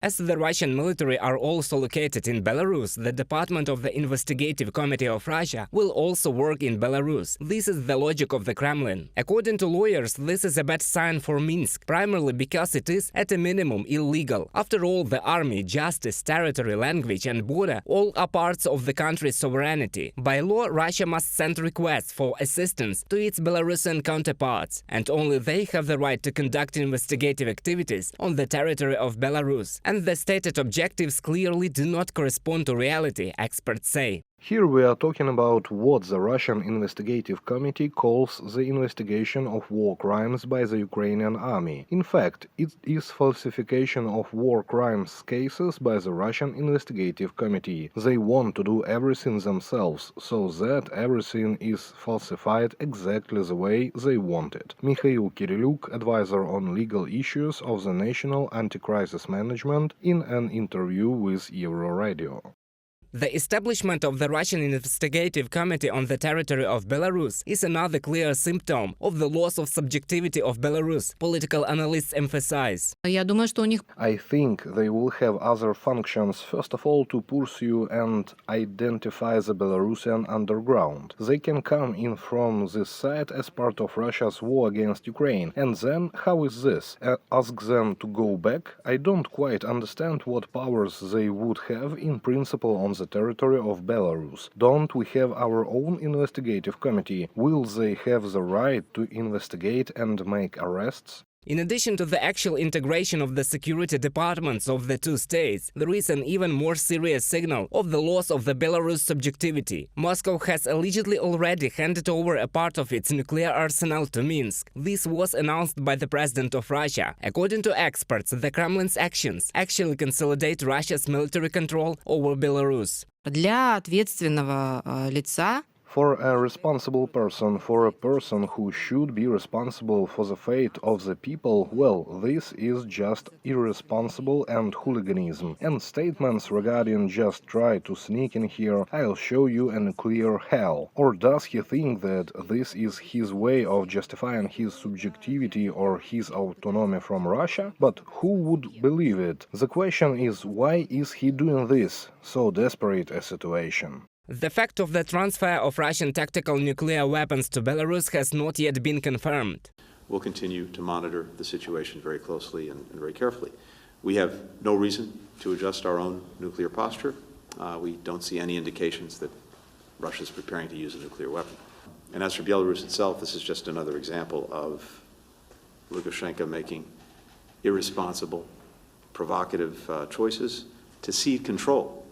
As the Russian military are also located in Belarus, the department of the Investigative Committee of Russia will also work in Belarus. This is the logic of the Kremlin. According to lawyers, this is a bad sign for Minsk, primarily because it is, at a minimum, illegal. After all, the army, justice, territory, language and border all are parts of the country's sovereignty. By law, Russia must send requests for assistance to its Belarusian counterparts, and only they have the right to conduct investigative activities on the territory of Belarus. And the stated objectives clearly do not correspond to reality, experts say. Here we are talking about what the Russian Investigative Committee calls the investigation of war crimes by the Ukrainian army. In fact, it is falsification of war crimes cases by the Russian Investigative Committee. They want to do everything themselves, so that everything is falsified exactly the way they want it. Mikhail Kirilluk, advisor on legal issues of the National Anti-Crisis Management, in an interview with Euroradio. The establishment of the Russian Investigative Committee on the territory of Belarus is another clear symptom of the loss of subjectivity of Belarus, political analysts emphasize. I think they will have other functions, first of all to pursue and identify the Belarusian underground. They can come in from this side as part of Russia's war against Ukraine. And then, how is this? Ask them to go back? I don't quite understand what powers they would have in principle on the territory of Belarus. Don't we have our own investigative committee? Will they have the right to investigate and make arrests? In addition to the actual integration of the security departments of the two states, there is an even more serious signal of the loss of the Belarus subjectivity. Moscow has allegedly already handed over a part of its nuclear arsenal to Minsk. This was announced by the president of Russia. According to experts, the Kremlin's actions actually consolidate Russia's military control over Belarus. Для ответственного лица For a responsible person, for a person who should be responsible for the fate of the people, well, this is just irresponsible and hooliganism. And statements regarding just try to sneak in here, I'll show you a nuclear hell. Or does he think that this is his way of justifying his subjectivity or his autonomy from Russia? But who would believe it? The question is, why is he doing this? So desperate a situation. The fact of the transfer of Russian tactical nuclear weapons to Belarus has not yet been confirmed. We'll continue to monitor the situation very closely and very carefully. We have no reason to adjust our own nuclear posture. We don't see any indications that Russia is preparing to use a nuclear weapon. And as for Belarus itself, this is just another example of Lukashenko making irresponsible, provocative choices to cede control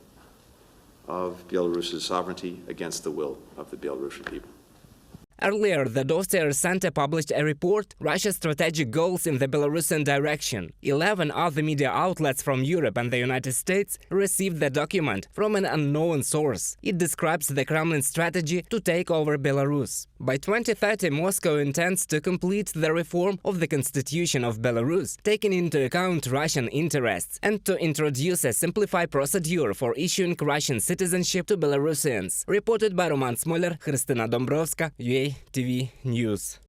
of Belarus's sovereignty against the will of the Belarusian people. Earlier, the Dossier Center published a report, Russia's strategic goals in the Belarusian direction. 11 other media outlets from Europe and the United States received the document from an unknown source. It describes the Kremlin's strategy to take over Belarus. By 2030, Moscow intends to complete the reform of the constitution of Belarus, taking into account Russian interests, and to introduce a simplified procedure for issuing Russian citizenship to Belarusians. Reported by Roman Smoler, Christina Dombrovska, UATV News.